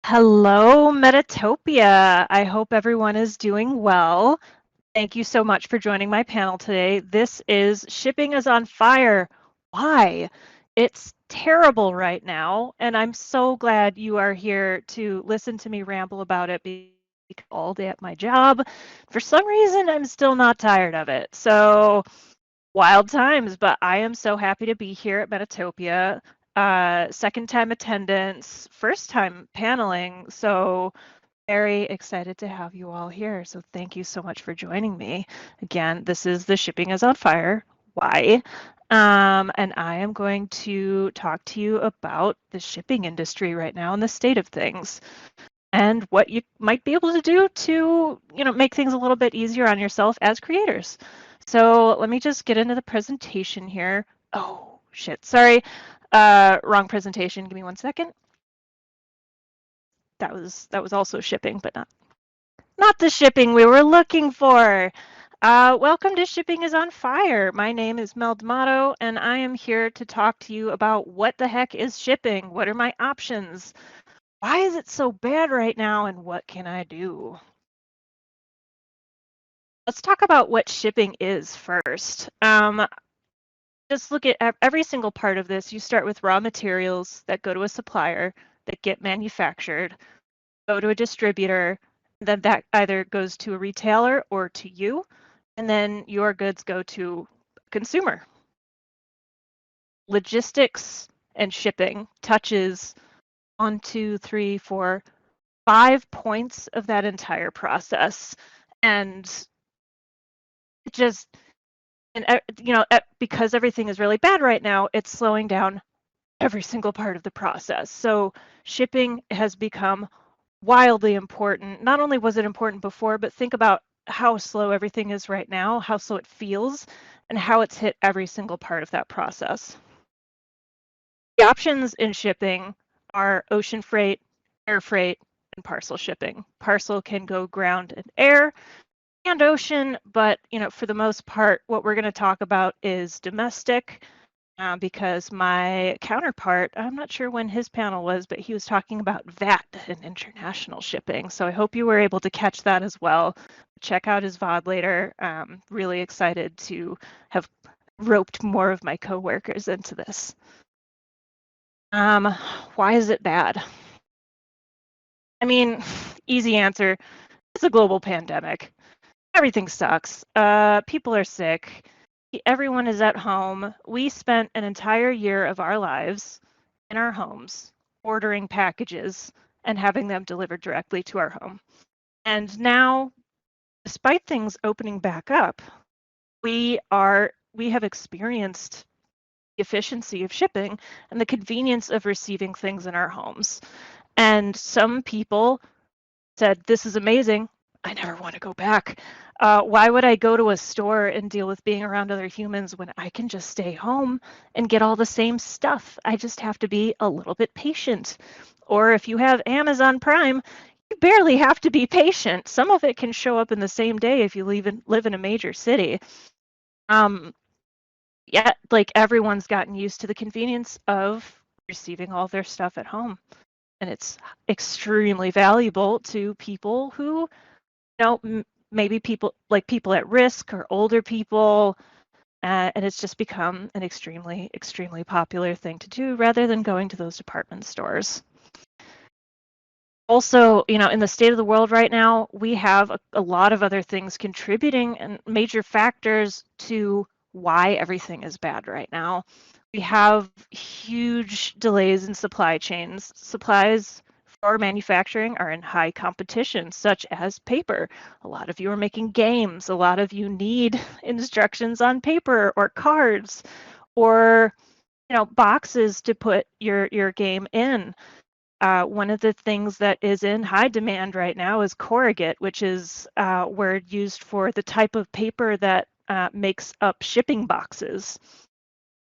Hello, Metatopia. I hope everyone is doing well. Thank you so much for joining my panel today. This is Shipping is on Fire. Why? It's terrible right now, and I'm so glad you are here to listen to me ramble about it because all day at my job. For some reason, I'm still not tired of it. So, wild times, but I am so happy to be here at Metatopia. Second time attendance, first time paneling. So very excited to have you all here. So thank you so much for joining me. Again, this is the Shipping is on Fire. Why? And I am going to talk to you about the shipping industry right now and the state of things and what you might be able to do to, make things a little bit easier on yourself as creators. So let me just get into the presentation here. Oh, shit, sorry. Wrong presentation. Give me 1 second. That was also shipping, but not the shipping we were looking for. Welcome to Shipping is on Fire. My name is Mel D'Amato, and I am here to talk to you about what the heck is shipping? What are my options? Why is it so bad right now, and what can I do? Let's talk about what shipping is first. Just look at every single part of this. You start with raw materials that go to a supplier, that get manufactured, go to a distributor, then that either goes to a retailer or to you, and then your goods go to a consumer. Logistics and shipping touches 1, 2, 3, 4, 5 points of that entire process. And it just, because everything is really bad right now, it's slowing down every single part of the process. So shipping has become wildly important. Not only was it important before, but think about how slow everything is right now, how slow it feels, and how it's hit every single part of that process. The options in shipping are ocean freight, air freight, and parcel shipping. Parcel can go ground and air and ocean, but for the most part, what we're going to talk about is domestic. Because my counterpart, I'm not sure when his panel was, but he was talking about VAT and international shipping. So I hope you were able to catch that as well. Check out his VOD later. Really excited to have roped more of my coworkers into this. Why is it bad? I mean, easy answer. It's a global pandemic. Everything sucks. People are sick. Everyone is at home. We spent an entire year of our lives in our homes ordering packages and having them delivered directly to our home. And now, despite things opening back up, we have experienced the efficiency of shipping and the convenience of receiving things in our homes. And some people said, "This is amazing. I never want to go back. Why would I go to a store and deal with being around other humans when I can just stay home and get all the same stuff? I just have to be a little bit patient." Or if you have Amazon Prime, you barely have to be patient. Some of it can show up in the same day if you live in a major city. Yeah, like everyone's gotten used to the convenience of receiving all their stuff at home. And it's extremely valuable to people who maybe people at risk or older people, and it's just become an extremely, extremely popular thing to do rather than going to those department stores. Also, in the state of the world right now, we have a lot of other things contributing and major factors to why everything is bad right now. We have huge delays in supply chains. Supplies for manufacturing are in high competition, such as paper. A lot of you are making games. A lot of you need instructions on paper or cards or boxes to put your game in. One of the things that is in high demand right now is corrugate, which is word used for the type of paper that makes up shipping boxes.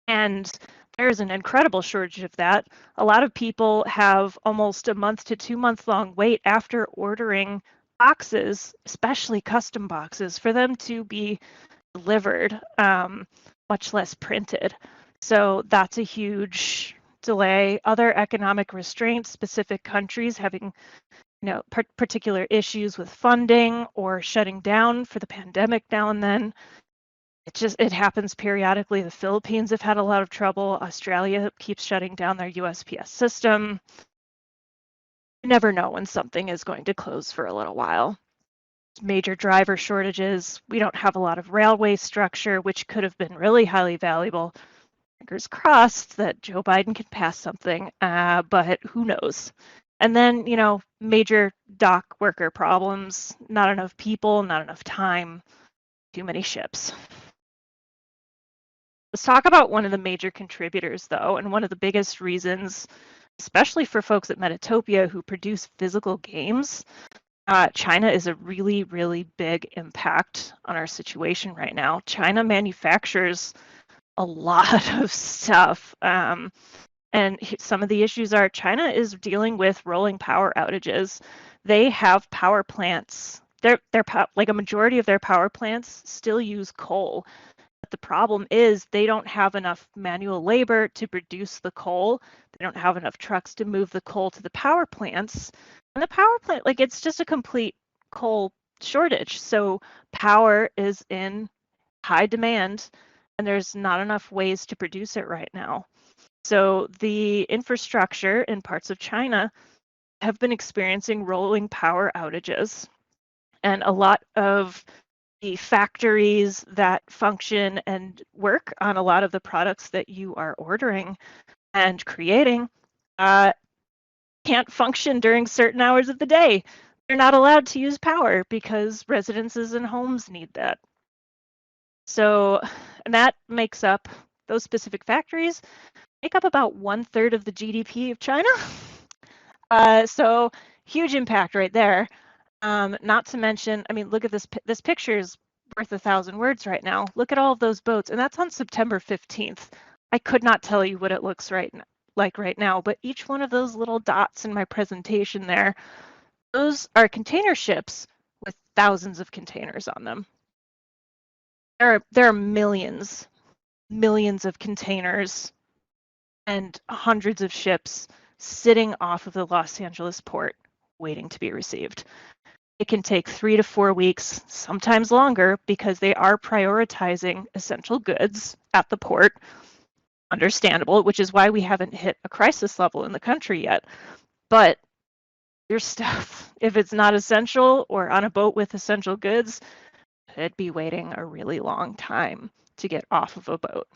And there's an incredible shortage of that. A lot of people have almost a month to 2 month long wait after ordering boxes, especially custom boxes, for them to be delivered, much less printed. So that's a huge delay, other economic restraints, specific countries having particular issues with funding or shutting down for the pandemic now and then. It happens periodically. The Philippines have had a lot of trouble. Australia keeps shutting down their USPS system. You never know when something is going to close for a little while. Major driver shortages. We don't have a lot of railway structure, which could have been really highly valuable. Fingers crossed that Joe Biden can pass something, but who knows? And then, major dock worker problems, not enough people, not enough time, too many ships. Let's talk about one of the major contributors, though, and one of the biggest reasons, especially for folks at Metatopia who produce physical games. China is a really, really big impact on our situation right now. China manufactures a lot of stuff. And some of the issues are China is dealing with rolling power outages. They have power plants. Like a majority of their power plants still use coal. But the problem is they don't have enough manual labor to produce the coal. They don't have enough trucks to move the coal to the power plants. And the power plant, it's just a complete coal shortage. So power is in high demand and there's not enough ways to produce it right now. So the infrastructure in parts of China have been experiencing rolling power outages. And a lot of the factories that function and work on a lot of the products that you are ordering and creating can't function during certain hours of the day. They're not allowed to use power because residences and homes need that. So, and that makes up, those specific factories make up about 1/3 of the GDP of China. So huge impact right there. Not to mention, look at this. This picture is worth 1,000 words right now. Look at all of those boats, and that's on September 15th. I could not tell you what it looks like right now, but each one of those little dots in my presentation there, those are container ships with thousands of containers on them. There are millions of containers and hundreds of ships sitting off of the Los Angeles port waiting to be received. It can take 3 to 4 weeks, sometimes longer, because they are prioritizing essential goods at the port. Understandable, which is why we haven't hit a crisis level in the country yet. But your stuff, if it's not essential or on a boat with essential goods, could be waiting a really long time to get off of a boat.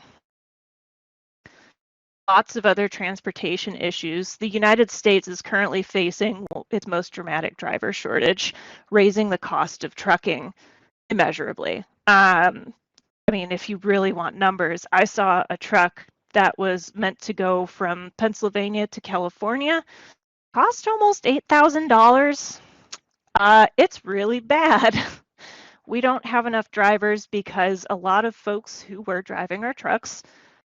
Lots of other transportation issues. The United States is currently facing its most dramatic driver shortage, raising the cost of trucking immeasurably. If you really want numbers, I saw a truck that was meant to go from Pennsylvania to California, cost almost $8,000. It's really bad. We don't have enough drivers because a lot of folks who were driving our trucks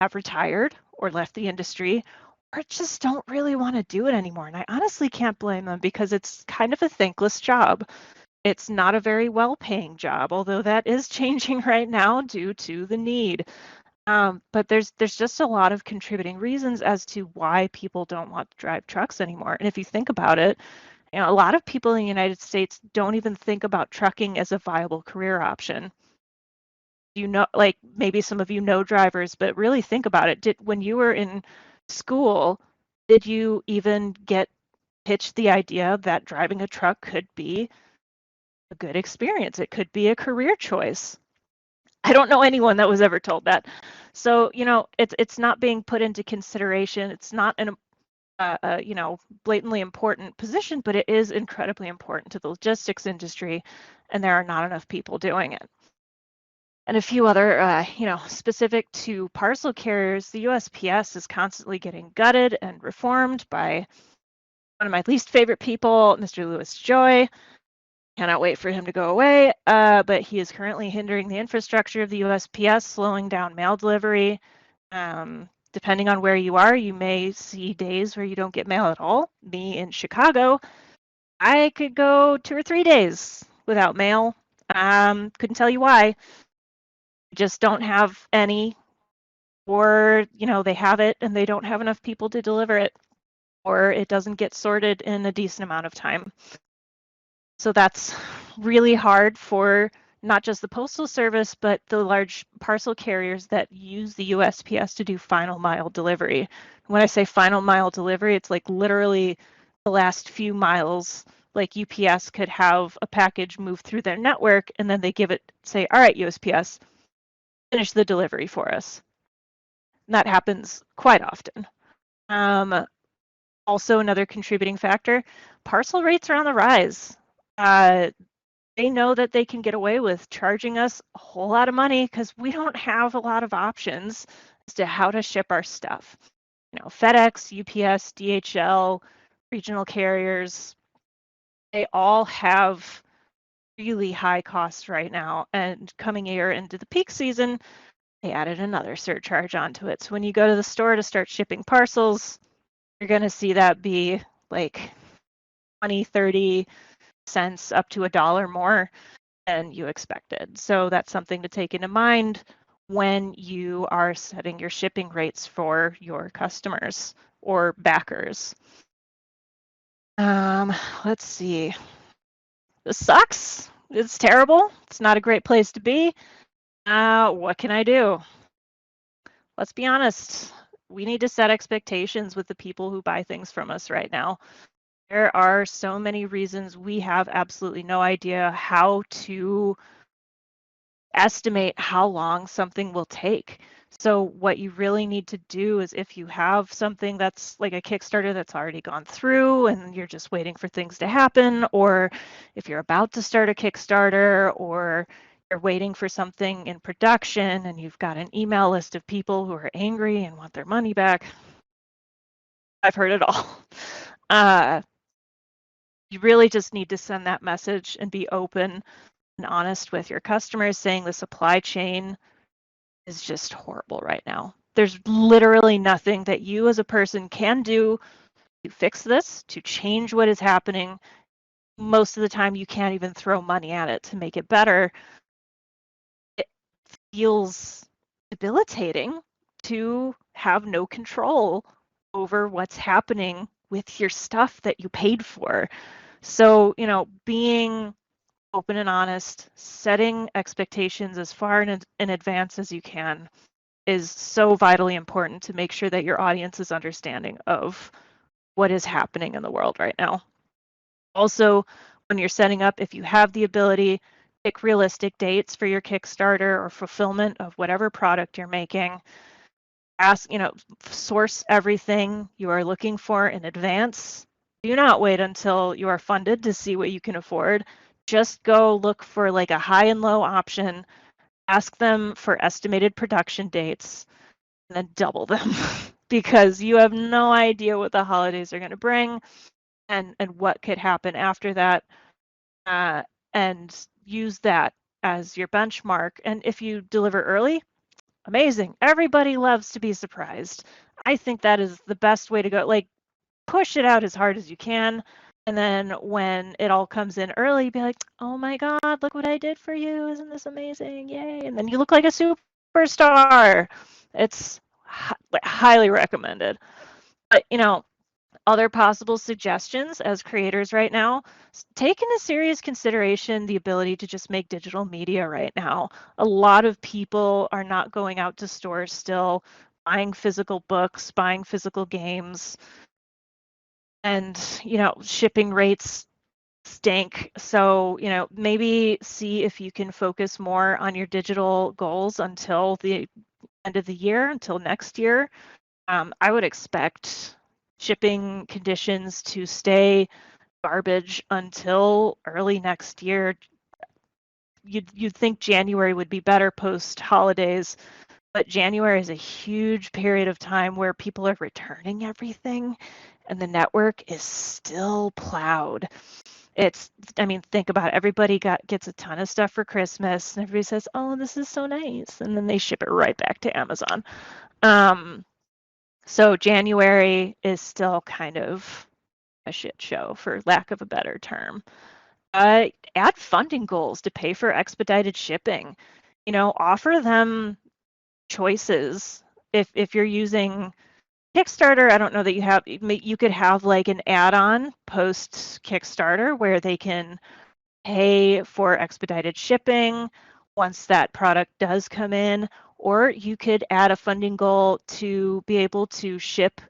have retired or left the industry or just don't really want to do it anymore. And I honestly can't blame them because it's kind of a thankless job. It's not a very well-paying job, although that is changing right now due to the need. But there's just a lot of contributing reasons as to why people don't want to drive trucks anymore. And if you think about it, a lot of people in the United States don't even think about trucking as a viable career option. Maybe some of you know drivers, but really think about it. When you were in school, did you even get pitched the idea that driving a truck could be a good experience? It could be a career choice. I don't know anyone that was ever told that. So, it's not being put into consideration. It's not an blatantly important position, but it is incredibly important to the logistics industry, and there are not enough people doing it. And a few other, specific to parcel carriers, the USPS is constantly getting gutted and reformed by one of my least favorite people, Mr. Louis Joy. Cannot wait for him to go away, but he is currently hindering the infrastructure of the USPS, slowing down mail delivery. Depending on where you are, you may see days where you don't get mail at all. Me in Chicago, I could go 2 or 3 days without mail. Couldn't tell you why. Just don't have any or, they have it and they don't have enough people to deliver it, or it doesn't get sorted in a decent amount of time. So that's really hard for not just the Postal Service, but the large parcel carriers that use the USPS to do final mile delivery. When I say final mile delivery, it's like literally the last few miles. Like UPS could have a package move through their network and then they give it, say, all right, USPS, finish the delivery for us. And that happens quite often. Also, another contributing factor, parcel rates are on the rise. They know that they can get away with charging us a whole lot of money because we don't have a lot of options as to how to ship our stuff. FedEx, UPS, DHL, regional carriers, they all have really high costs right now. And coming here into the peak season, they added another surcharge onto it. So when you go to the store to start shipping parcels, you're going to see that be like 20, 30 cents up to $1 more than you expected. So that's something to take into mind when you are setting your shipping rates for your customers or backers. Let's see. This sucks. It's terrible. It's not a great place to be. What can I do? Let's be honest. We need to set expectations with the people who buy things from us right now. There are so many reasons we have absolutely no idea how to estimate how long something will take. So what you really need to do is, if you have something that's like a Kickstarter that's already gone through and you're just waiting for things to happen, or if you're about to start a Kickstarter, or you're waiting for something in production and you've got an email list of people who are angry and want their money back. I've heard it all. You really just need to send that message and be open and honest with your customers, saying the supply chain is just horrible right now. There's literally nothing that you as a person can do to fix this, to change what is happening. Most of the time, you can't even throw money at it to make it better. It feels debilitating to have no control over what's happening with your stuff that you paid for. So, being open and honest, setting expectations as far in advance as you can is so vitally important to make sure that your audience is understanding of what is happening in the world right now. Also, when you're setting up, if you have the ability, pick realistic dates for your Kickstarter or fulfillment of whatever product you're making. Source everything you are looking for in advance. Do not wait until you are funded to see what you can afford. Just go look for like a high and low option. Ask them for estimated production dates and then double them because you have no idea what the holidays are going to bring and what could happen after that, and use that as your benchmark. And if you deliver early, amazing. Everybody loves to be surprised. I think that is the best way to go. Like, push it out as hard as you can. And then when it all comes in early, be like, oh my God, look what I did for you. Isn't this amazing? Yay. And then you look like a superstar. It's highly recommended. But, other possible suggestions as creators right now, take into serious consideration the ability to just make digital media right now. A lot of people are not going out to stores still, buying physical books, buying physical games, and, shipping rates stink. So, maybe see if you can focus more on your digital goals until the end of the year, until next year. I would expect shipping conditions to stay garbage until early next year. You'd think January would be better post holidays, but January is a huge period of time where people are returning everything and the network is still plowed. Think about it. Everybody gets a ton of stuff for Christmas and everybody says, oh, this is so nice. And then they ship it right back to Amazon. So January is still kind of a shit show, for lack of a better term. Add funding goals to pay for expedited shipping. Offer them choices. if you're using Kickstarter, I don't know that you could have like an add-on post Kickstarter where they can pay for expedited shipping once that product does come in, or you could add a funding goal to be able to ship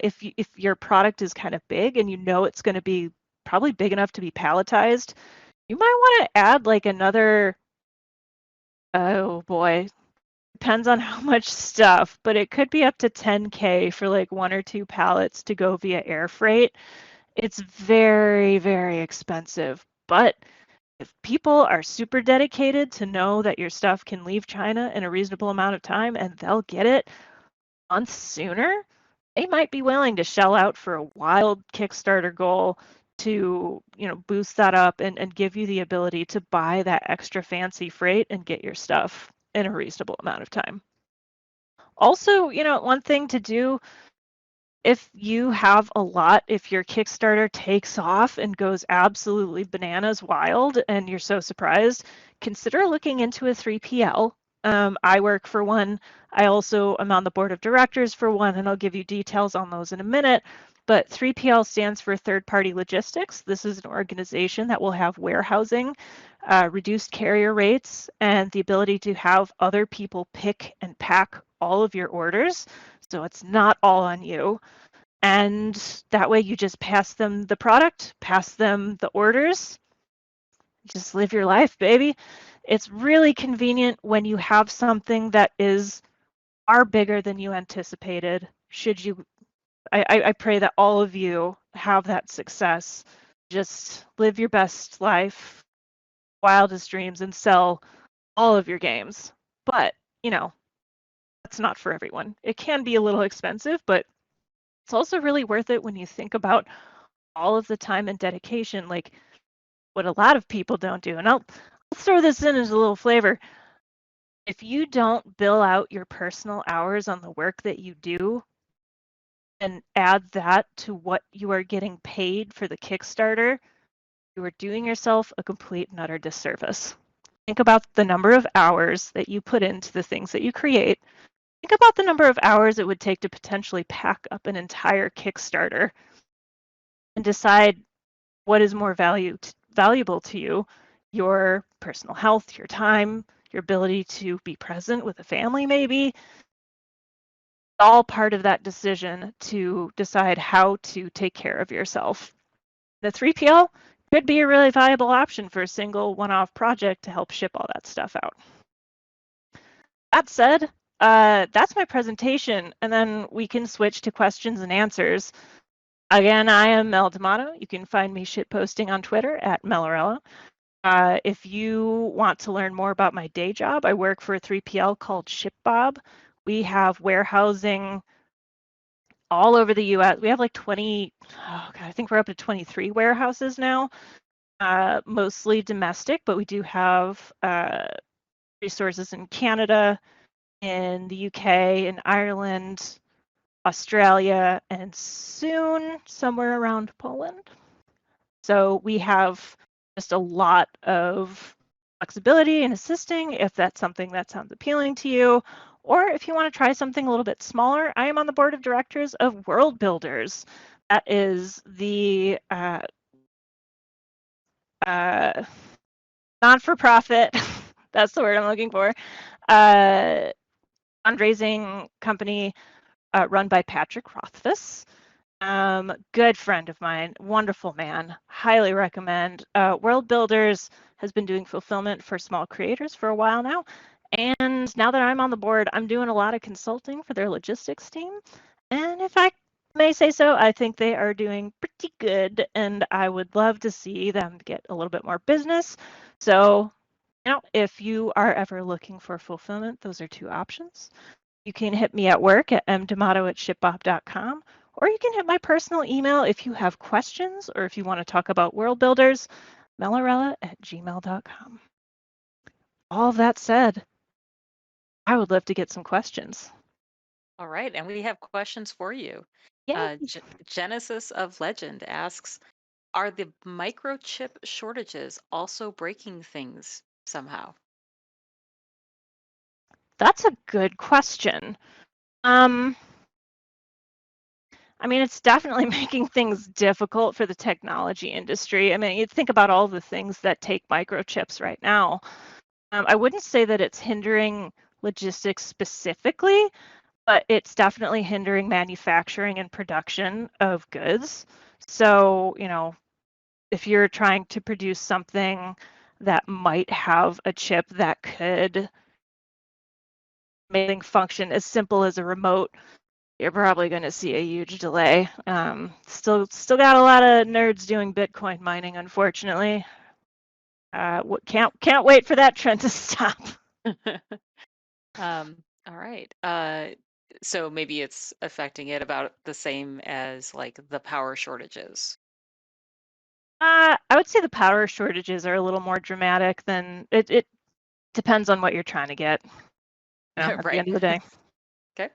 if your product is kind of big and you know it's going to be probably big enough to be palletized, you might want to add like another, oh boy, depends on how much stuff, but it could be up to 10K for like 1 or 2 pallets to go via air freight. It's very, very expensive, but if people are super dedicated to know that your stuff can leave China in a reasonable amount of time and they'll get it months sooner, they might be willing to shell out for a wild Kickstarter goal to, boost that up and give you the ability to buy that extra fancy freight and get your stuff in a reasonable amount of time. Also, one thing to do if you have a lot, if your Kickstarter takes off and goes absolutely bananas wild and you're so surprised, consider looking into a 3PL. I work for one. I also am on the board of directors for one, and I'll give you details on those in a minute. But 3PL stands for Third Party Logistics. This is an organization that will have warehousing, reduced carrier rates, and the ability to have other people pick and pack all of your orders. So it's not all on you. And that way you just pass them the product, pass them the orders, just live your life, baby. It's really convenient when you have something that is far bigger than you anticipated. I pray that all of you have that success. Just live your best life, wildest dreams, and sell all of your games. But, that's not for everyone. It can be a little expensive, but it's also really worth it when you think about all of the time and dedication, like what a lot of people don't do. And I'll throw this in as a little flavor. If you don't bill out your personal hours on the work that you do and add that to what you are getting paid for the Kickstarter, you are doing yourself a complete and utter disservice. Think about the number of hours that you put into the things that you create. Think about the number of hours it would take to potentially pack up an entire Kickstarter and decide what is more valuable to you, your personal health, your time, your ability to be present with a family, maybe. All part of that decision to decide how to take care of yourself. The 3PL could be a really valuable option for a single one-off project to help ship all that stuff out. That said, that's my presentation, and then we can switch to questions and answers. Again, I am Mel D'Amato. You can find me shitposting on Twitter at Melorella. If you want to learn more about my day job, I work for a 3PL called ShipBob. We have warehousing all over the US. We have like 20, oh God, I think we're up to 23 warehouses now, mostly domestic, but we do have resources in Canada, in the UK, in Ireland, Australia, and soon somewhere around Poland. So we have just a lot of flexibility in assisting if that's something that sounds appealing to you. Or if you want to try something a little bit smaller, I am on the board of directors of World Builders. That is the non-for-profit, that's the word I'm looking for, fundraising company run by Patrick Rothfuss. Good friend of mine, wonderful man, highly recommend. World Builders has been doing fulfillment for small creators for a while now. And now that I'm on the board, I'm doing a lot of consulting for their logistics team. And if I may say so, I think they are doing pretty good. And I would love to see them get a little bit more business. So, if you are ever looking for fulfillment, those are 2 options. You can hit me at work at mdamato@shipbob.com, or you can hit my personal email if you have questions or if you want to talk about World Builders, melorella@gmail.com. All of that said, I would love to get some questions. All right, and we have questions for you. Yay. Genesis of Legend asks, are the microchip shortages also breaking things somehow? That's a good question. Um, I mean, it's definitely making things difficult for the technology industry. I mean, you think about all the things that take microchips right now. I wouldn't say that it's hindering logistics specifically, but it's definitely hindering manufacturing and production of goods. So, if you're trying to produce something that might have a chip that could make things function as simple as a remote, you're probably going to see a huge delay. Still got a lot of nerds doing Bitcoin mining, unfortunately. Can't wait for that trend to stop. All right. So maybe it's affecting it about the same as like the power shortages. I would say the power shortages are a little more dramatic than it depends on what you're trying to get, at the Right. end of the day. Okay.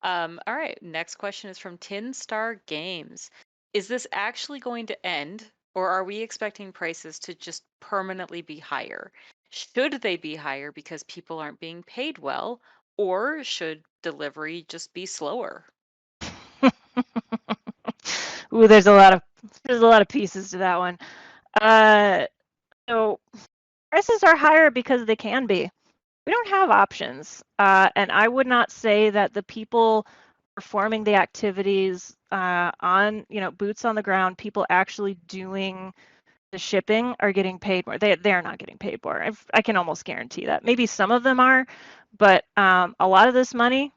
All right. Next question is from Tin Star Games. Is this actually going to end, or are we expecting prices to just permanently be higher? Should they be higher because people aren't being paid well, or should delivery just be slower? Ooh, there's a lot of pieces to that one. Uh, so prices are higher because they can be. We don't have options, and I would not say that the people performing the activities on, boots on the ground, people actually doing the shipping are getting paid more. They're not getting paid more. I can almost guarantee that. Maybe some of them are, but a lot of this money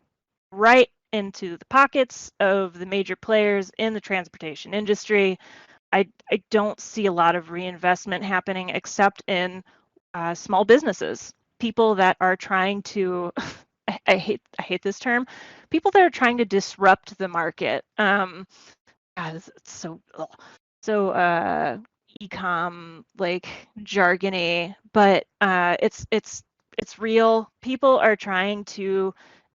right into the pockets of the major players in the transportation industry. I don't see a lot of reinvestment happening except in small businesses, people that are trying to. I hate this term. People that are trying to disrupt the market. God, it's so ecom like jargony, but it's real. People are trying to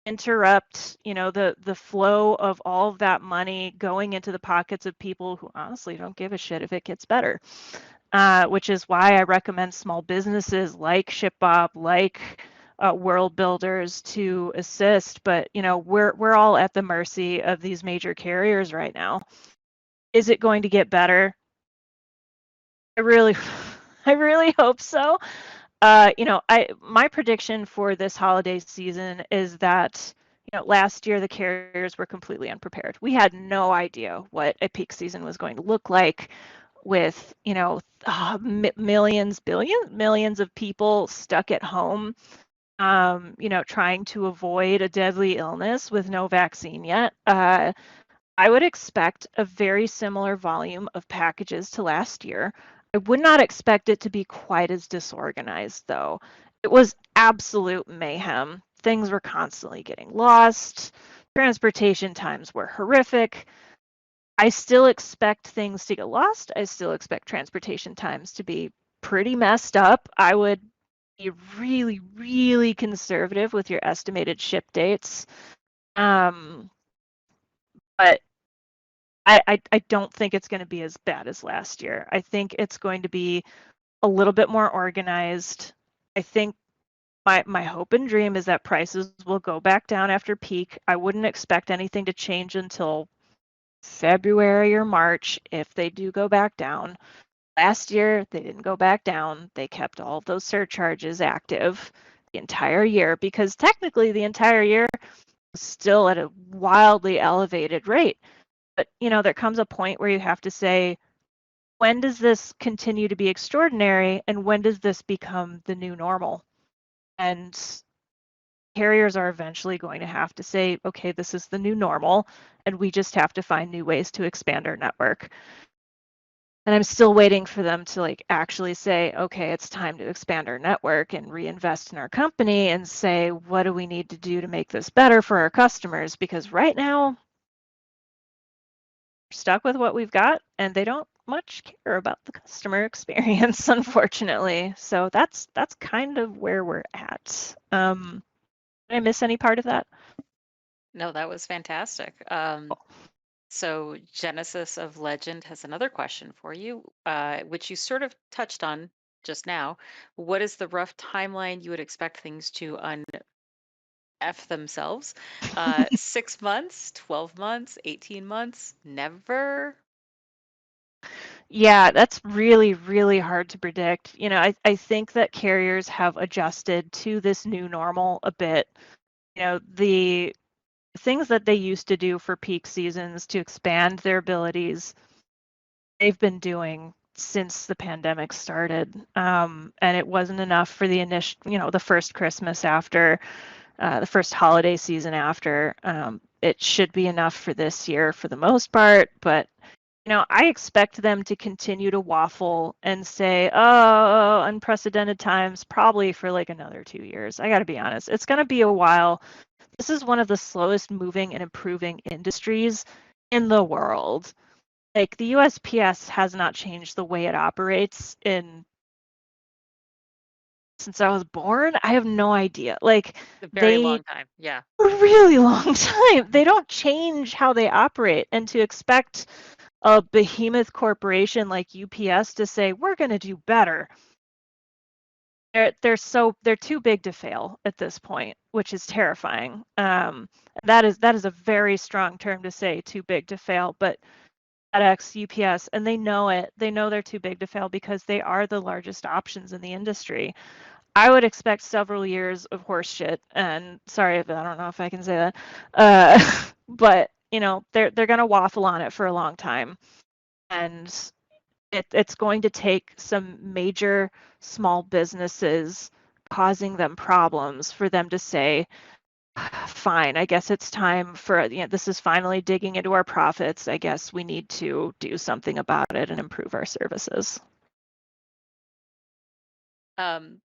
interrupt, the flow of all of that money going into the pockets of people who honestly don't give a shit if it gets better. Which is why I recommend small businesses like ShipBob, like World Builders to assist. But we're all at the mercy of these major carriers right now. Is it going to get better? I really, I really hope so. I my prediction for this holiday season is that last year the carriers were completely unprepared. We had no idea what a peak season was going to look like with millions of people stuck at home, trying to avoid a deadly illness with no vaccine yet. I would expect a very similar volume of packages to last year. I would not expect it to be quite as disorganized, though. It was absolute mayhem. Things were constantly getting lost. Transportation times were horrific. I still expect things to get lost. I still expect transportation times to be pretty messed up. I would be really, really conservative with your estimated ship dates. Um, but I don't think it's going to be as bad as last year. I think it's going to be a little bit more organized. I think my hope and dream is that prices will go back down after peak. I wouldn't expect anything to change until February or March if they do go back down. Last year, they didn't go back down. They kept all of those surcharges active the entire year because technically the entire year was still at a wildly elevated rate. But, there comes a point where you have to say, when does this continue to be extraordinary and when does this become the new normal? And carriers are eventually going to have to say, okay, this is the new normal, and we just have to find new ways to expand our network. And I'm still waiting for them to actually say, okay, it's time to expand our network and reinvest in our company and say, what do we need to do to make this better for our customers? Because right now, stuck with what we've got and they don't much care about the customer experience unfortunately, so that's kind of where we're at. Did I miss any part of that? No, that was fantastic. So Genesis of Legend has another question for you, which you sort of touched on just now. What is the rough timeline you would expect things to F themselves. 6 months, 12 months, 18 months, never. Yeah, that's really, really hard to predict. I think that carriers have adjusted to this new normal a bit. The things that they used to do for peak seasons to expand their abilities, they've been doing since the pandemic started. And it wasn't enough for the initial, the first Christmas after, the first holiday season after. It should be enough for this year for the most part, but I expect them to continue to waffle and say, oh, unprecedented times, probably for like another 2 years. I got to be honest. It's going to be a while. This is one of the slowest moving and improving industries in the world. Like the USPS has not changed the way it operates in since I was born. I have no idea. Like A very they long time. Yeah. a really long time. They don't change how they operate, and to expect a behemoth corporation like UPS to say we're going to do better. They're too big to fail at this point, which is terrifying. That is a very strong term to say, too big to fail. But FedEx, UPS, and they know it. They know they're too big to fail because they are the largest options in the industry. I would expect several years of horse shit. And sorry, I don't know if I can say that, but they're going to waffle on it for a long time, and it's going to take some major small businesses causing them problems for them to say, fine, I guess it's time for, this is finally digging into our profits. I guess we need to do something about it and improve our services. Um,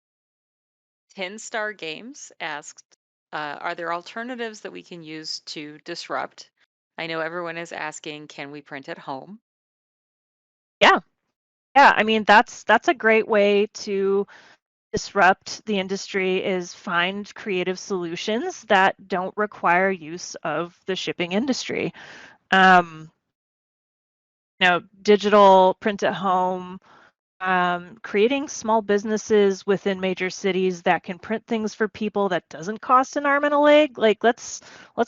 10 Star Games asked, are there alternatives that we can use to disrupt? I know everyone is asking, can we print at home? Yeah. Yeah. I mean, that's a great way to disrupt the industry, is find creative solutions that don't require use of the shipping industry. Um, Digital print at home, creating small businesses within major cities that can print things for people that doesn't cost an arm and a leg. Like let's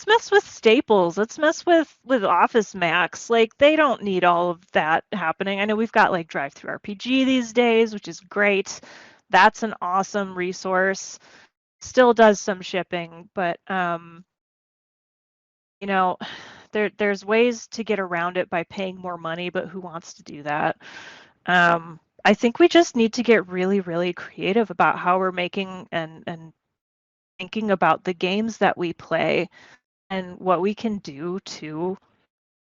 mess with Staples. Let's mess with Office Max. Like they don't need all of that happening. I know we've got like Drive Through RPG these days, which is great. That's an awesome resource. Still does some shipping, but you know, there's ways to get around it by paying more money, but who wants to do that? I think we just need to get really, really creative about how we're making and thinking about the games that we play and what we can do to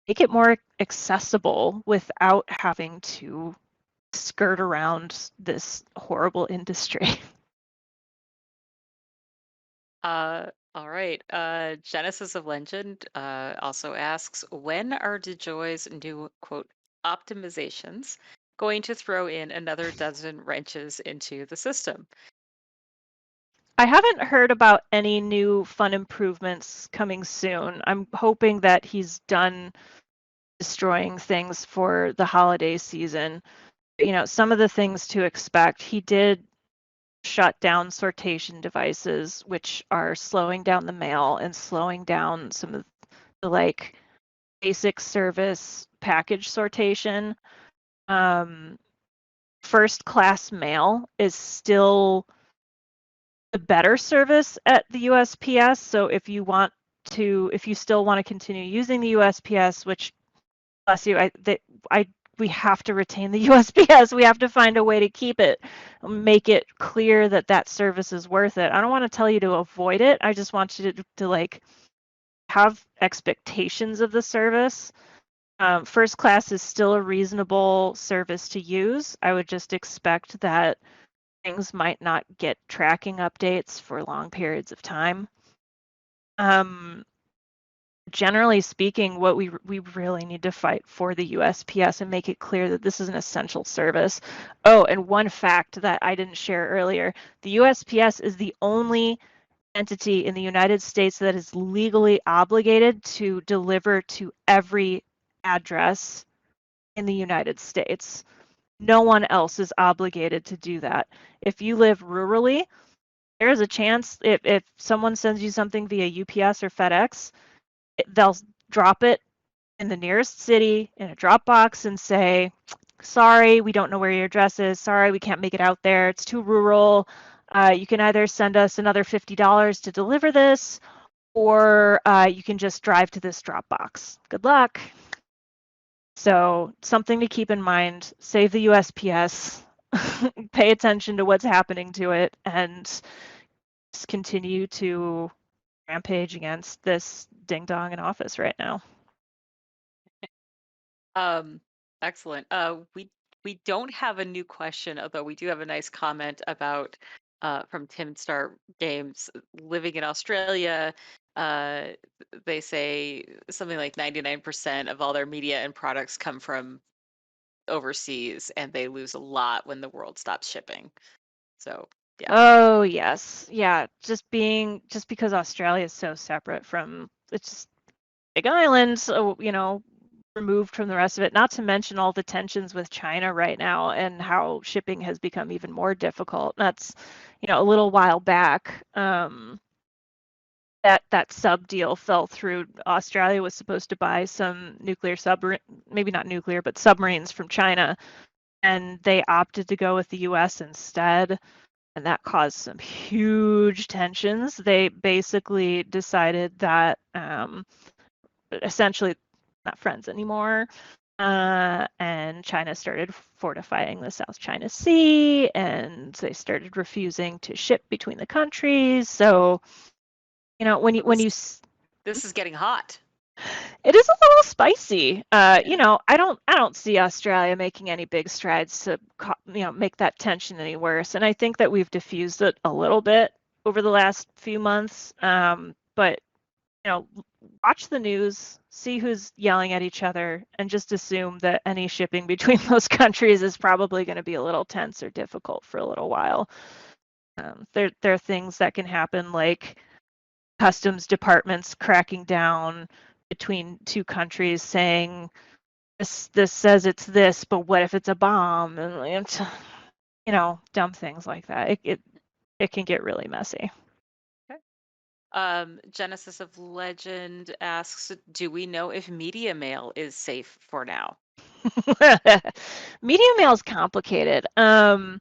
make it more accessible without having to skirt around this horrible industry. All right. Genesis of Legend also asks, when are DeJoy's new quote optimizations going to throw in another dozen wrenches into the system? I haven't heard about any new fun improvements coming soon. I'm hoping that he's done destroying things for the holiday season. Some of the things to expect. He did shut down sortation devices, which are slowing down the mail and slowing down some of the like basic service package sortation. Um, First class mail is still the better service at the USPS. So if you still want to continue using the USPS, which bless you, we have to retain the USPS. We have to find a way to keep it, make it clear that that service is worth it. I don't want to tell you to avoid it. I just want you to like have expectations of the service. First class is still a reasonable service to use. I would just expect that things might not get tracking updates for long periods of time. Um, Generally speaking, what we really need to fight for the USPS and make it clear that this is an essential service. Oh, and one fact that I didn't share earlier, the USPS is the only entity in the United States that is legally obligated to deliver to every address in the United States. No one else is obligated to do that. If you live rurally, there is a chance if someone sends you something via UPS or FedEx, they'll drop it in the nearest city in a drop box and say, sorry, we don't know where your address is. Sorry, we can't make it out there. It's too rural. You can either send us another $50 to deliver this, or you can just drive to this drop box. Good luck. So something to keep in mind, save the USPS, pay attention to what's happening to it, and just continue to rampage against this ding dong in office right now. Um, Excellent. We don't have a new question, although we do have a nice comment about from Tim Star Games living in Australia. Uh, they say something like 99% of all their media and products come from overseas, and they lose a lot when the world stops shipping. So, yeah. Oh yes, yeah. Just because Australia is so separate from it's just big island, so removed from the rest of it. Not to mention all the tensions with China right now and how shipping has become even more difficult. That's a little while back. That sub deal fell through. Australia was supposed to buy some nuclear submarine, maybe not nuclear, but submarines from China, and they opted to go with the U.S. instead, and that caused some huge tensions. They basically decided that essentially not friends anymore. And China started fortifying the South China Sea, and they started refusing to ship between the countries. So, So this is getting hot. it is a little spicy. Yeah. I don't see Australia making any big strides to make that tension any worse. And I think that we've diffused it a little bit over the last few months. But watch the news, see who's yelling at each other, and just assume that any shipping between those countries is probably going to be a little tense or difficult for a little while. There are things that can happen, like customs departments cracking down between two countries, saying this says it's this, but what if it's a bomb? And dumb things like that. It can get really messy. Okay. Genesis of Legend asks, do we know if media mail is safe for now? Media mail is complicated. One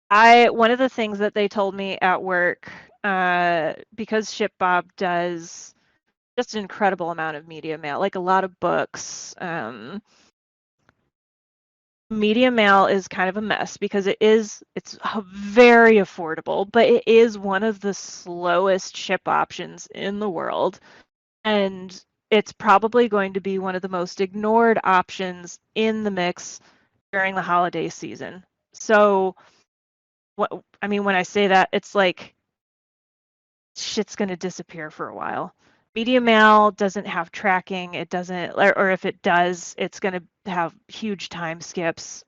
of the things that they told me at work, because ShipBob does just an incredible amount of media mail, like a lot of books. Media mail is kind of a mess because it's very affordable, but it is one of the slowest ship options in the world. And it's probably going to be one of the most ignored options in the mix during the holiday season. So, when I say that, it's like shit's going to disappear for a while. Media mail doesn't have tracking. It doesn't, or if it does, it's going to have huge time skips.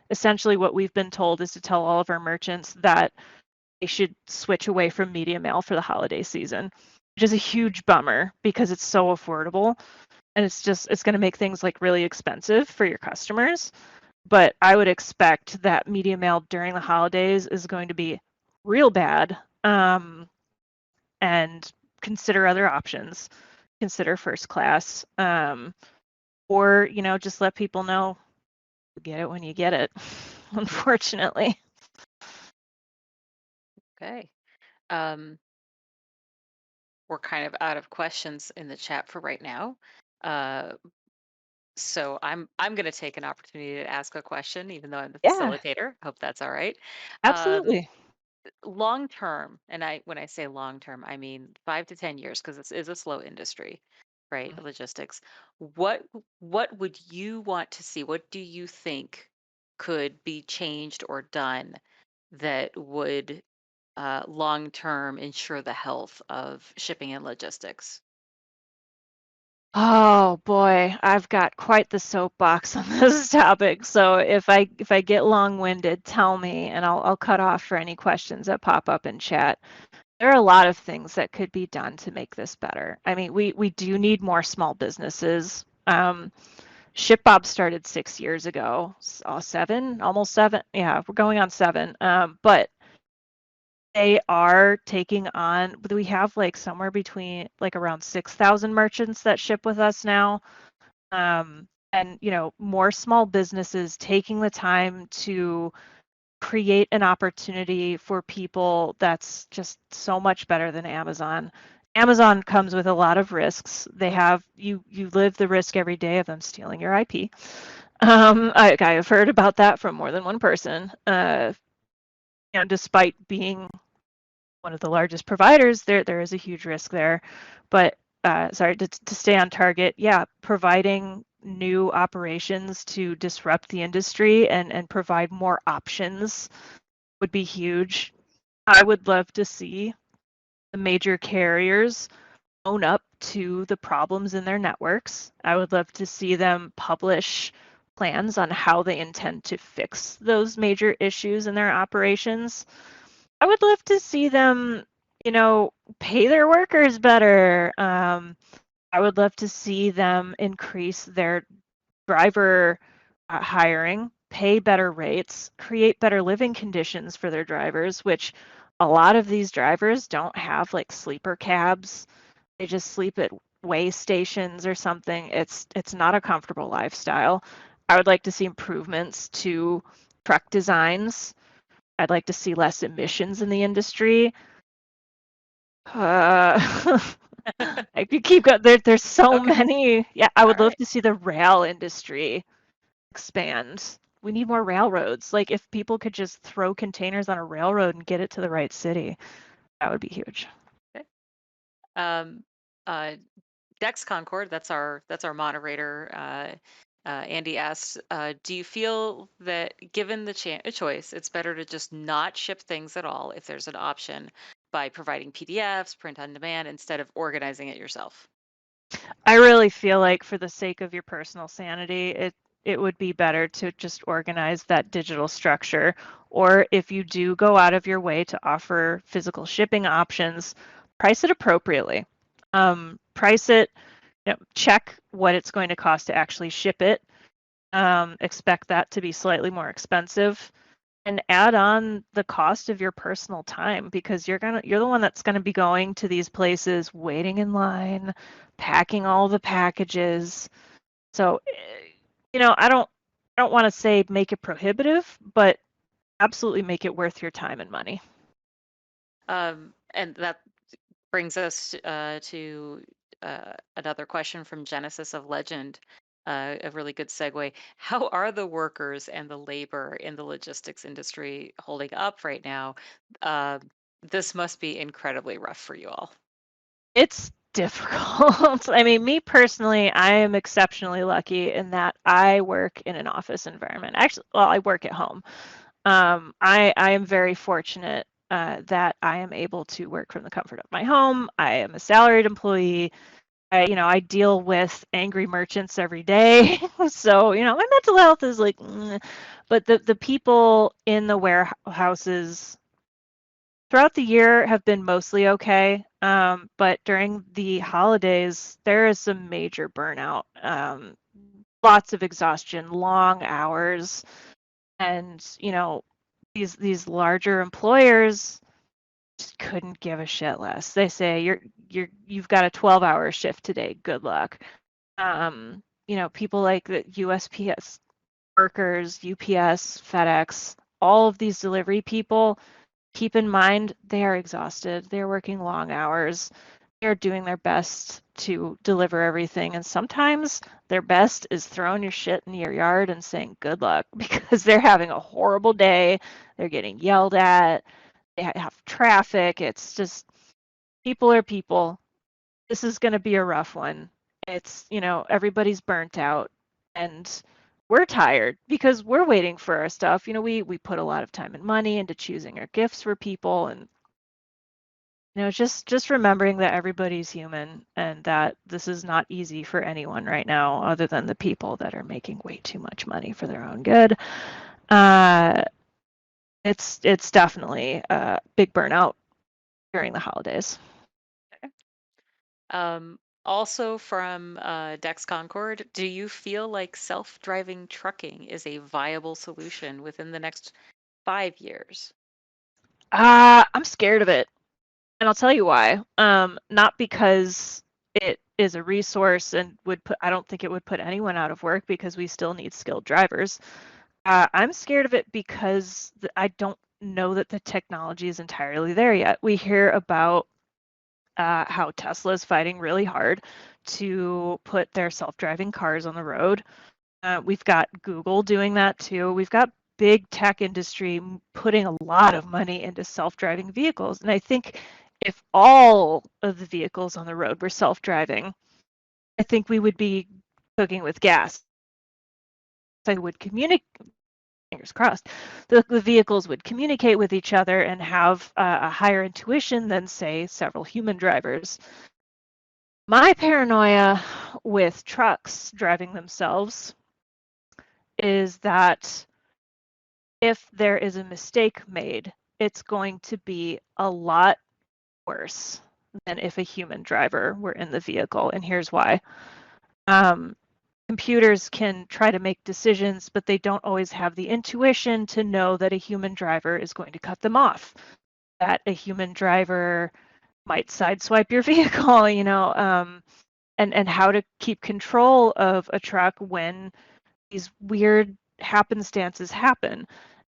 Essentially, what we've been told is to tell all of our merchants that they should switch away from media mail for the holiday season, which is a huge bummer because it's so affordable and it's going to make things like really expensive for your customers. But I would expect that media mail during the holidays is going to be real bad. And consider other options. Consider first class, or just let people know you get it when you get it. Unfortunately. Okay. We're kind of out of questions in the chat for right now. Uh, so I'm going to take an opportunity to ask a question, even though I'm the Yeah, facilitator. Hope that's all right. Um, absolutely. Long term, and when I say long term, I mean 5 to 10 years, because this is a slow industry, right? Logistics. What what would you want to see? What do you think could be changed or done that would long term ensure the health of shipping and logistics? Oh boy, I've got quite the soapbox on this topic. So if I get long-winded, tell me and I'll cut off for any questions that pop up in chat. There are a lot of things that could be done to make this better. I mean, we do need more small businesses. ShipBob started 6 years ago, 7, almost 7. Yeah, we're going on 7. But they are taking on, we have like somewhere between like around 6,000 merchants that ship with us now. And, more small businesses taking the time to create an opportunity for people that's just so much better than Amazon. Amazon comes with a lot of risks. They have you live the risk every day of them stealing your IP. I've heard about that from more than one person. Despite being one of the largest providers, there is a huge risk there. But sorry, to stay on target, yeah, providing new operations to disrupt the industry and provide more options would be huge. I would love to see the major carriers own up to the problems in their networks. I would love to see them publish plans on how they intend to fix those major issues in their operations. I would love to see them, pay their workers better. I would love to see them increase their driver hiring, pay better rates, create better living conditions for their drivers, which a lot of these drivers don't have like sleeper cabs. They just sleep at way stations or something. It's not a comfortable lifestyle. I would like to see improvements to truck designs. I'd like to see less emissions in the industry. Uh, I could keep going. There's so Okay. many. Yeah, I All would love right. to see the rail industry expand. We need more railroads. Like if people could just throw containers on a railroad and get it to the right city, that would be huge. Okay. Um, uh, Dex Concord, that's our moderator. Andy asked, do you feel that given the choice, it's better to just not ship things at all if there's an option by providing PDFs, print on demand, instead of organizing it yourself? I really feel like for the sake of your personal sanity, it would be better to just organize that digital structure. Or if you do go out of your way to offer physical shipping options, price it appropriately. Price it, check what it's going to cost to actually ship it. Expect that to be slightly more expensive and add on the cost of your personal time because you're the one that's going to be going to these places, waiting in line, packing all the packages. So, I don't want to say make it prohibitive, but absolutely make it worth your time and money. And that brings us to another question from Genesis of Legend. A really good segue. How are the workers and the labor in the logistics industry holding up right now? Uh, this must be incredibly rough for you all. It's difficult. I mean, me personally, I am exceptionally lucky in that I work in an office environment. Actually, well, I work at home. I am very fortunate that I am able to work from the comfort of my home. I am a salaried employee. I deal with angry merchants every day. So, my mental health is like, but the people in the warehouses throughout the year have been mostly okay. But during the holidays, there is some major burnout, lots of exhaustion, long hours, and these larger employers just couldn't give a shit less. They say you've got a 12-hour shift today. Good luck. People like the USPS workers, UPS, FedEx, all of these delivery people, keep in mind they are exhausted. They're working long hours. They're doing their best to deliver everything. And sometimes their best is throwing your shit in your yard and saying good luck because they're having a horrible day. They're getting yelled at. They have traffic. It's just people are people. This is going to be a rough one. It's, everybody's burnt out and we're tired because we're waiting for our stuff. We put a lot of time and money into choosing our gifts for people and just remembering that everybody's human and that this is not easy for anyone right now other than the people that are making way too much money for their own good. Uh, it's definitely a big burnout during the holidays. Also from Dex Concord, do you feel like self-driving trucking is a viable solution within the next 5 years? I'm scared of it, and I'll tell you why. Not because it is a resource and I don't think it would put anyone out of work because we still need skilled drivers. I'm scared of it because I don't know that the technology is entirely there yet. We hear about how Tesla is fighting really hard to put their self-driving cars on the road. We've got Google doing that too. We've got big tech industry putting a lot of money into self-driving vehicles. And I think if all of the vehicles on the road were self-driving, I think we would be cooking with gas. I would communicate, fingers crossed, the vehicles would communicate with each other and have a higher intuition than, say, several human drivers. My paranoia with trucks driving themselves is that if there is a mistake made, it's going to be a lot worse than if a human driver were in the vehicle. And here's why. Um, Computers can try to make decisions, but they don't always have the intuition to know that a human driver is going to cut them off, that a human driver might sideswipe your vehicle, and how to keep control of a truck when these weird happenstances happen.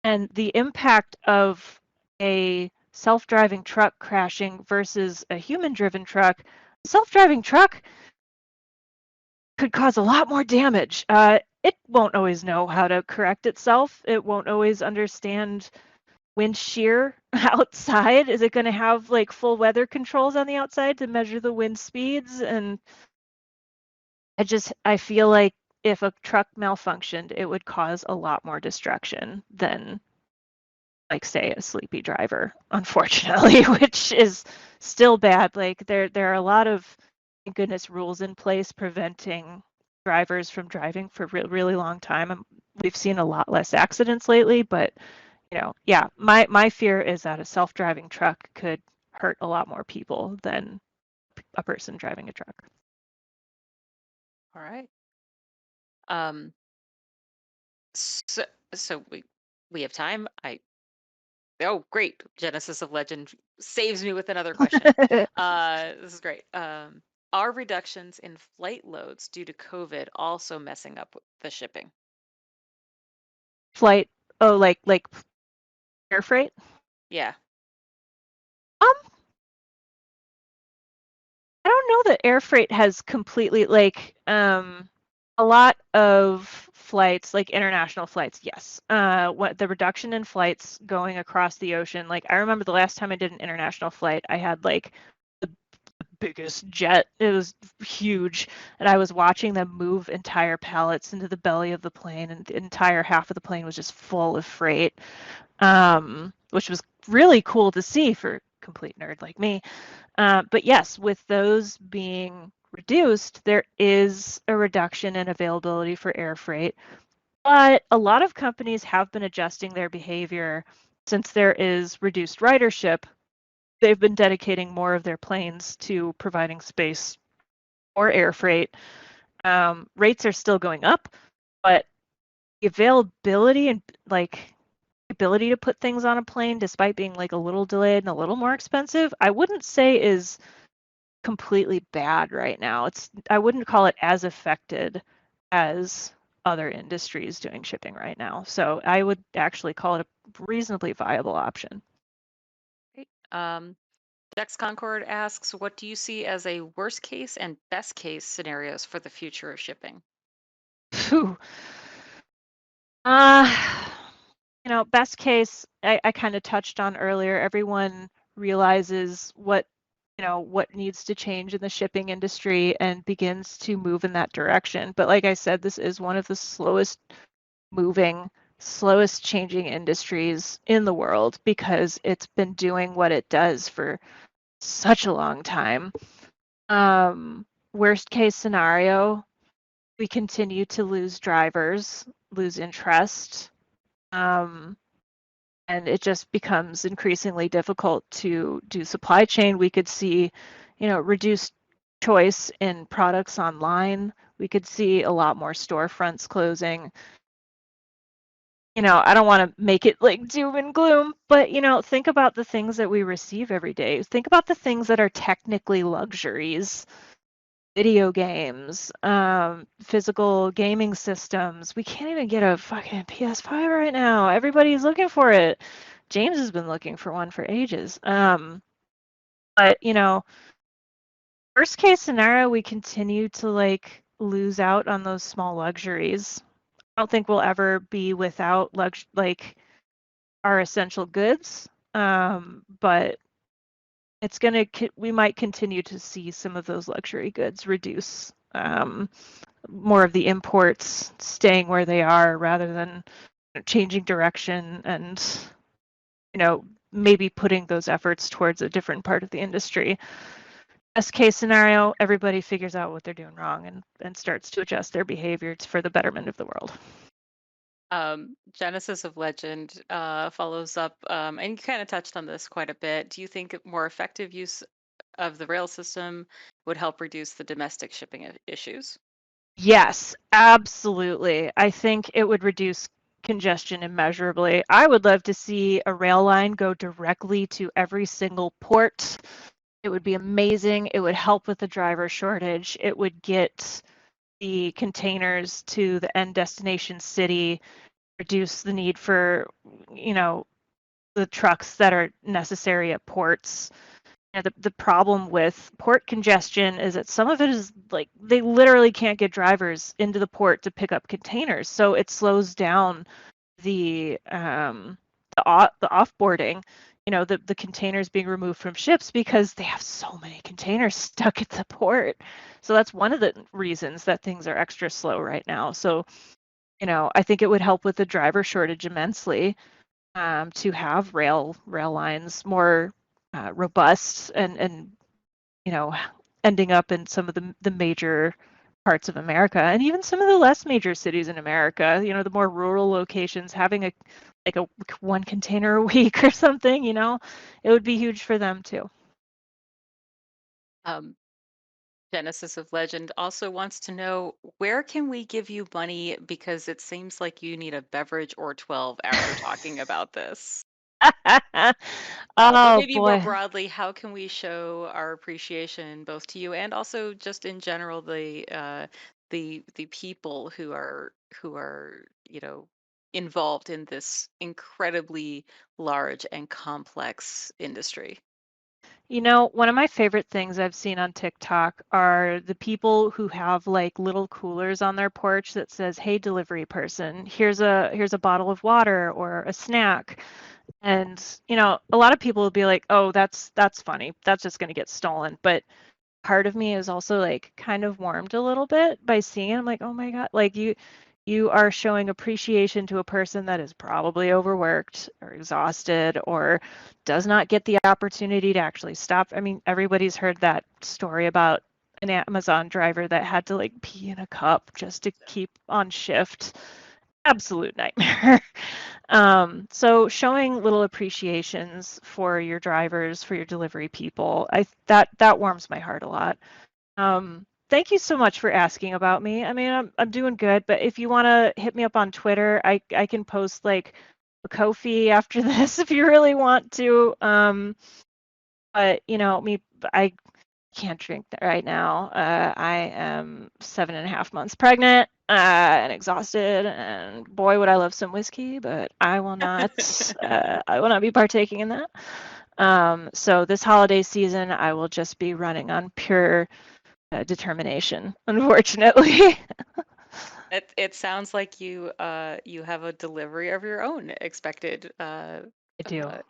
And the impact of a self-driving truck crashing versus a human-driven truck, self-driving truck could cause a lot more damage. It won't always know how to correct itself. It won't always understand wind shear outside. Is it going to have like full weather controls on the outside to measure the wind speeds? And I feel like if a truck malfunctioned, it would cause a lot more destruction than, like, say, a sleepy driver, unfortunately, which is still bad. Like there are a lot of, thank goodness, rules in place preventing drivers from driving for really long time. We've seen a lot less accidents lately, but yeah, my fear is that a self-driving truck could hurt a lot more people than a person driving a truck. All right. Um, so, so we have time. Oh, great. Genesis of Legend saves me with another question. This is great. Are reductions in flight loads due to COVID also messing up the shipping? Flight, oh, like air freight. Yeah. Um, I don't know that air freight has completely a lot of flights, like international flights, yes. What the reduction in flights going across the ocean, like I remember the last time I did an international flight, I had like the biggest jet. It was huge, and I was watching them move entire pallets into the belly of the plane, and the entire half of the plane was just full of freight, which was really cool to see for a complete nerd like me. But yes, with those being reduced, there is a reduction in availability for air freight. But a lot of companies have been adjusting their behavior since there is reduced ridership. They've been dedicating more of their planes to providing space for air freight. Rates are still going up, but the availability and like ability to put things on a plane, despite being like a little delayed and a little more expensive, I wouldn't say is completely bad right now. I wouldn't call it as affected as other industries doing shipping right now. So I would actually call it a reasonably viable option. Great. Dex Concord asks, what do you see as a worst case and best case scenarios for the future of shipping? Phew. Uh, best case, I kind of touched on earlier. Everyone realizes what needs to change in the shipping industry and begins to move in that direction. But like I said, this is one of the slowest moving, slowest changing industries in the world because it's been doing what it does for such a long time. Worst case scenario, we continue to lose drivers, lose interest, um, and it just becomes increasingly difficult to do supply chain. We could see, reduced choice in products online. We could see a lot more storefronts closing. I don't want to make it like doom and gloom, but think about the things that we receive every day. Think about the things that are technically luxuries. Video games, physical gaming systems. We can't even get a fucking PS5 right now. Everybody's looking for it. James has been looking for one for ages. But worst case scenario, we continue to like lose out on those small luxuries. I don't think we'll ever be without like our essential goods. But we might continue to see some of those luxury goods reduce. More of the imports staying where they are rather than changing direction and maybe putting those efforts towards a different part of the industry. Best case scenario, everybody figures out what they're doing wrong and starts to adjust their behaviors for the betterment of the world. Genesis of Legend follows up, and you kind of touched on this quite a bit. Do you think more effective use of the rail system would help reduce the domestic shipping issues? Yes, absolutely. I think it would reduce congestion immeasurably. I would love to see a rail line go directly to every single port. It would be amazing. It would help with the driver shortage. It would get the containers to the end destination city, reduce the need for, the trucks that are necessary at ports. The problem with port congestion is that some of it is like they literally can't get drivers into the port to pick up containers, so it slows down the offboarding. The containers being removed from ships because they have so many containers stuck at the port. So that's one of the reasons that things are extra slow right now. So I think it would help with the driver shortage immensely, to have rail lines more robust and you know, ending up in some of the major parts of America and even some of the less major cities in America, the more rural locations, having a one container a week or something, it would be huge for them too. Um, Genesis of Legend also wants to know, where can we give you money because it seems like you need a beverage or 12 after talking about this. But Oh maybe more boy. broadly, how can we show our appreciation both to you and also just in general the people who are involved in this incredibly large and complex industry? One of my favorite things I've seen on TikTok are the people who have like little coolers on their porch that says, "Hey, delivery person, here's a bottle of water or a snack." And a lot of people will be like, "Oh, that's funny. That's just going to get stolen." But part of me is also like kind of warmed a little bit by seeing it. I'm like, oh my God, like you are showing appreciation to a person that is probably overworked or exhausted or does not get the opportunity to actually stop. I mean, everybody's heard that story about an Amazon driver that had to like pee in a cup just to keep on shift. Absolute nightmare. So showing little appreciations for your drivers, for your delivery people, that warms my heart a lot. Thank you so much for asking about me. I mean, I'm doing good, but if you want to hit me up on Twitter, I can post like a Ko-fi after this if you really want to. But I can't drink right now. I am 7.5 months pregnant, and exhausted, and boy, would I love some whiskey, but I will not. I will not be partaking in that. So this holiday season, I will just be running on pure determination, unfortunately. It sounds like you have a delivery of your own expected, I do. uh,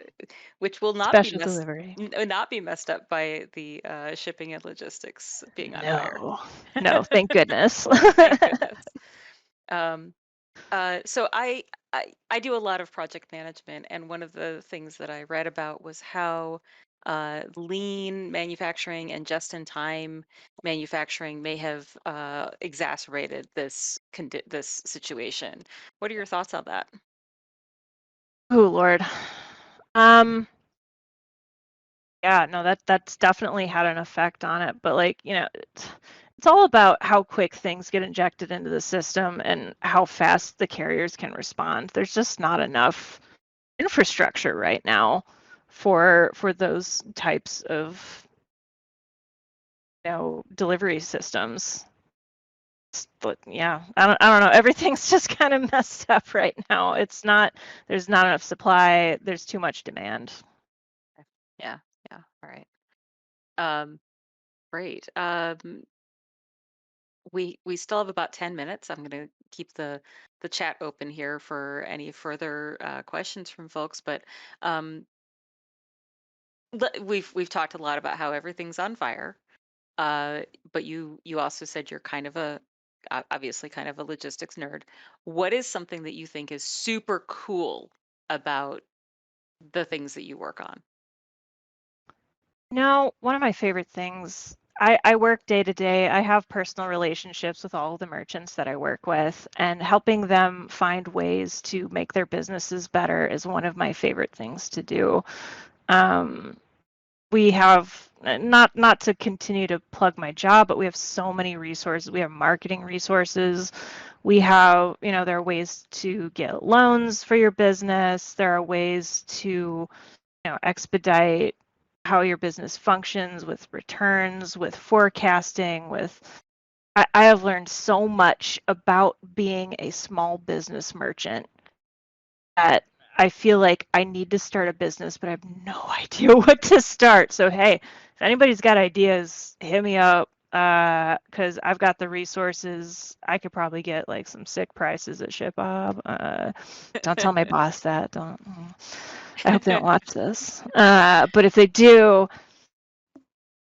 which will Special delivery. not be messed up by the shipping and logistics being on fire. No, no, thank goodness. Thank goodness. Um, so I do a lot of project management, and one of the things that I read about was how lean manufacturing and just-in-time manufacturing may have exacerbated this situation. What are your thoughts on that? Oh Lord. Um, yeah, no, that's definitely had an effect on it. But like, it's all about how quick things get injected into the system and how fast the carriers can respond. There's just not enough infrastructure right now for those types of delivery systems. But yeah, I don't know. Everything's just kind of messed up right now. There's not enough supply. There's too much demand. Yeah, yeah. All right. Great. We still have about 10 minutes. I'm going to keep the chat open here for any further questions from folks, but um, we've talked a lot about how everything's on fire. Uh, but you also said you're kind of obviously kind of a logistics nerd. What is something that you think is super cool about the things that you work on? No, one of my favorite things, I work day to day. I have personal relationships with all of the merchants that I work with, and helping them find ways to make their businesses better is one of my favorite things to do. Um, we have not to continue to plug my job, but we have so many resources. We have marketing resources. We have, there are ways to get loans for your business. There are ways to expedite how your business functions with returns, with forecasting, with I have learned so much about being a small business merchant that I feel like I need to start a business, but I have no idea what to start. So hey, if anybody's got ideas, hit me up because I've got the resources. I could probably get like some sick prices at ShipBob. Don't tell my boss that. Don't. I hope they don't watch this. But if they do,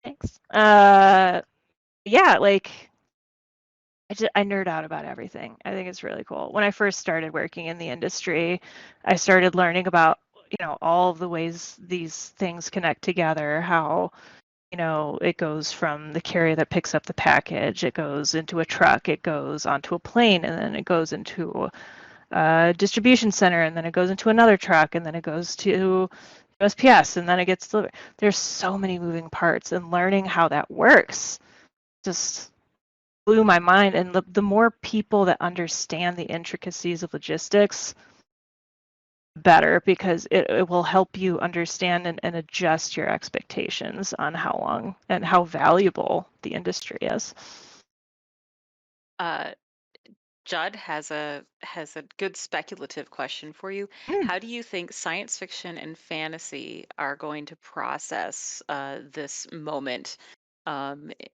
thanks. Yeah, like I nerd out about everything. I think it's really cool. When I first started working in the industry, I started learning about, all of the ways these things connect together, how, it goes from the carrier that picks up the package, it goes into a truck, it goes onto a plane, and then it goes into a distribution center, and then it goes into another truck, and then it goes to USPS, and then it gets delivered. There's so many moving parts, and learning how that works just blew my mind. And the more people that understand the intricacies of logistics, better, because it will help you understand and adjust your expectations on how long and how valuable the industry is. Uh, Judd has a good speculative question for you. Mm. How do you think science fiction and fantasy are going to process this moment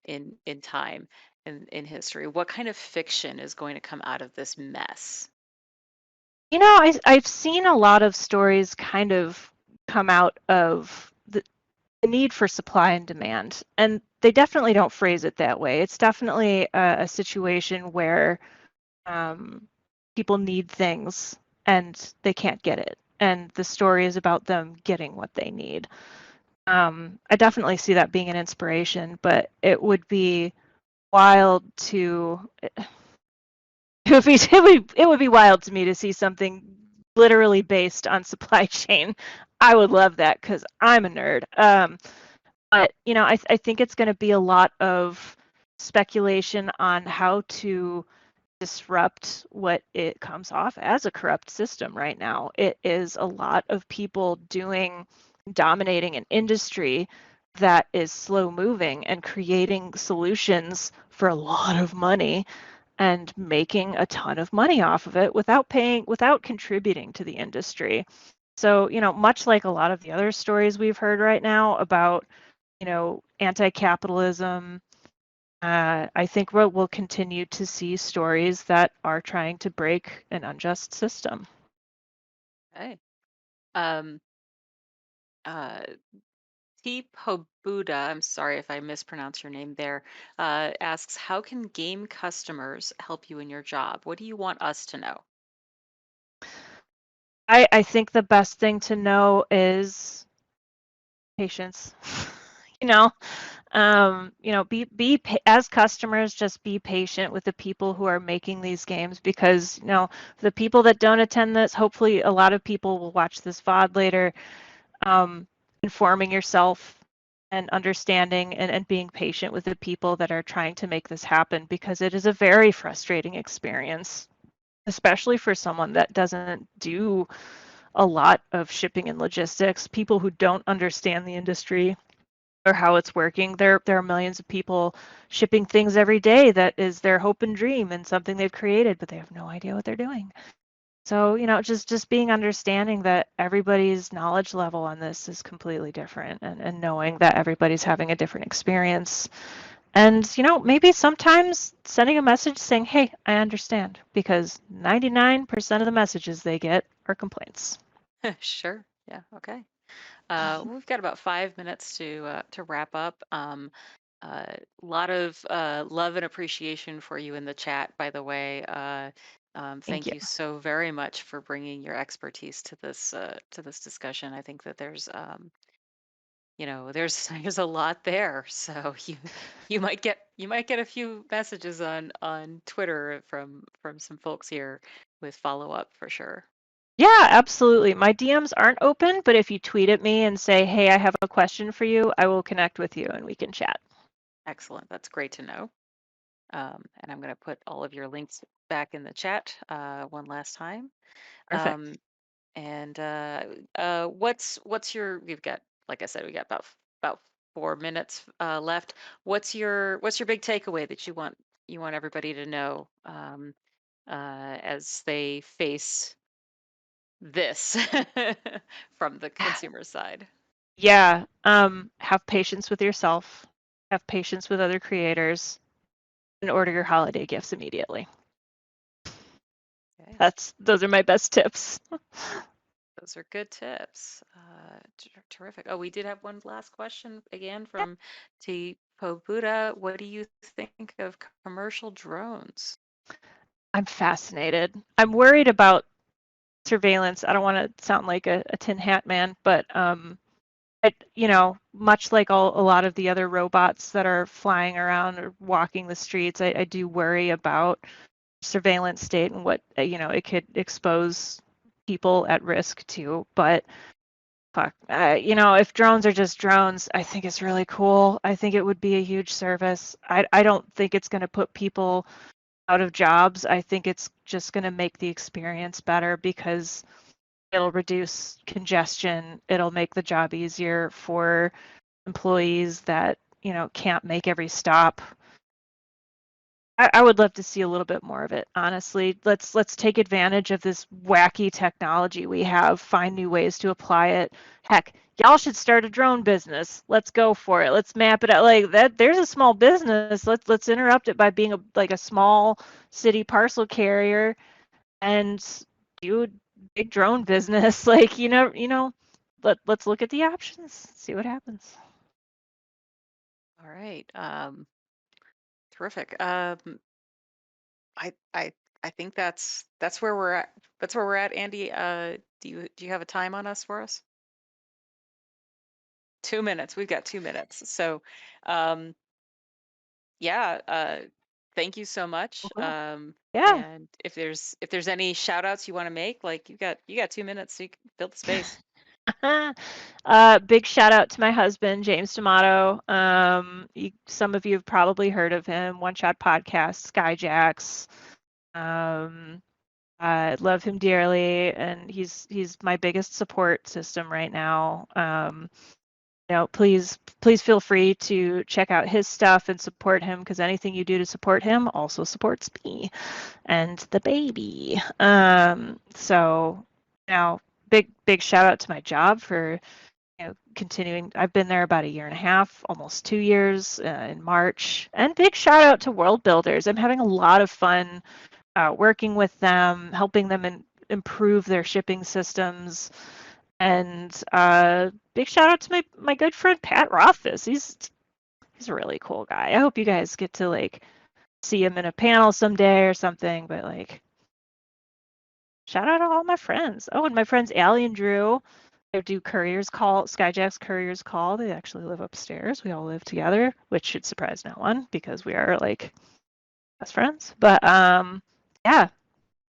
in time in history? What kind of fiction is going to come out of this mess? I've seen a lot of stories kind of come out of the need for supply and demand, and they definitely don't phrase it that way. It's definitely a situation where people need things and they can't get it, and the story is about them getting what they need. I definitely see that being an inspiration, but it would be wild to it would be wild to me to see something literally based on supply chain. I would love that because I'm a nerd. But I think it's going to be a lot of speculation on how to disrupt what it comes off as a corrupt system right now. It is a lot of people dominating an industry that is slow moving and creating solutions for a lot of money and making a ton of money off of it without contributing to the industry. So, much like a lot of the other stories we've heard right now about, anti-capitalism, I think we'll continue to see stories that are trying to break an unjust system. Okay. Um, uh, T. Pobuda, I'm sorry if I mispronounce your name there, asks, how can game customers help you in your job? What do you want us to know? I think the best thing to know is patience. you know, as customers, just be patient with the people who are making these games, because the people that don't attend this, hopefully a lot of people will watch this VOD later. Informing yourself and understanding and being patient with the people that are trying to make this happen, because it is a very frustrating experience, especially for someone that doesn't do a lot of shipping and logistics, people who don't understand the industry or how it's working. There are millions of people shipping things every day that is their hope and dream and something they've created, but they have no idea what they're doing. So, just being understanding that everybody's knowledge level on this is completely different, and knowing that everybody's having a different experience. And, maybe sometimes sending a message saying, hey, I understand, because 99% of the messages they get are complaints. Sure. Yeah. Okay. We've got about 5 minutes to wrap up. A lot of love and appreciation for you in the chat, by the way. Thank Thank you. you so very much for bringing your expertise to this discussion. I think that there's there's a lot there. So you might get a few messages on Twitter from some folks here with follow up for sure. Yeah, absolutely. My DMs aren't open, but if you tweet at me and say, hey, I have a question for you, I will connect with you and we can chat. Excellent. That's great to know. And I'm going to put all of your links back in the chat one last time. Perfect. Um, and what's your? We've got, like I said, we got about 4 minutes left. What's your big takeaway that you want everybody to know as they face this from the consumer side? Yeah, have patience with yourself, have patience with other creators, and order your holiday gifts immediately. Okay. Those are my best tips. Those are good tips. Terrific. Oh, we did have one last question again from T. Buddha. What do you think of commercial drones? I'm fascinated. I'm worried about surveillance. I don't want to sound like a tin hat man, but much like a lot of the other robots that are flying around or walking the streets, I do worry about surveillance state and what it could expose people at risk to. But fuck, if drones are just drones, I think it's really cool. I think it would be a huge service. I don't think it's going to put people out of jobs. I think it's just going to make the experience better, because it'll reduce congestion. It'll make the job easier for employees that can't make every stop. I would love to see a little bit more of it, honestly. Let's take advantage of this wacky technology we have, find new ways to apply it. Heck, y'all should start a drone business. Let's go for it. Let's map it out like that. There's a small business. Let's interrupt it by being a small city parcel carrier and do a big drone business. Like, let's look at the options, see what happens. All right. Terrific. I I I think that's where we're at. That's where we're at, Andy. Do you have a time on us for us? 2 minutes. We've got 2 minutes. So, um, yeah. Thank you so much. Cool. Yeah. And if there's any shout outs you want to make, like you got 2 minutes, so you can fill the space. Big shout out to my husband, James D'Amato. Some of you have probably heard of him. One Shot Podcast, Skyjacks. Um, I love him dearly, and he's my biggest support system right now. Please feel free to check out his stuff and support him, because anything you do to support him also supports me and the baby. So now, big shout out to my job for continuing. I've been there about a year and a half, almost 2 years in March. And big shout out to World Builders. I'm having a lot of fun working with them, helping them improve their shipping systems. And big shout out to my good friend Pat Rothfuss. He's a really cool guy. I hope you guys get to see him in a panel someday or something. But shout out to all my friends. Oh, and my friends Allie and Drew. They do Couriers Call, Skyjack's Couriers Call. They actually live upstairs. We all live together, which should surprise no one because we are best friends. But yeah,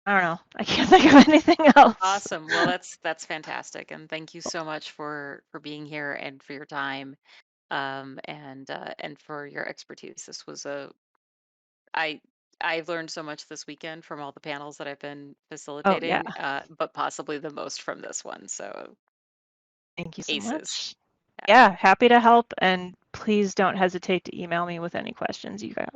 I don't know. I can't think of anything else. Awesome. Well, that's fantastic, and thank you so much for being here and for your time. and for your expertise. This was I I've learned so much this weekend from all the panels that I've been Oh, yeah. facilitating, but possibly the most from this one. So Thank you so aces. much. Yeah. Yeah, happy to help. And please don't hesitate to email me with any questions you got.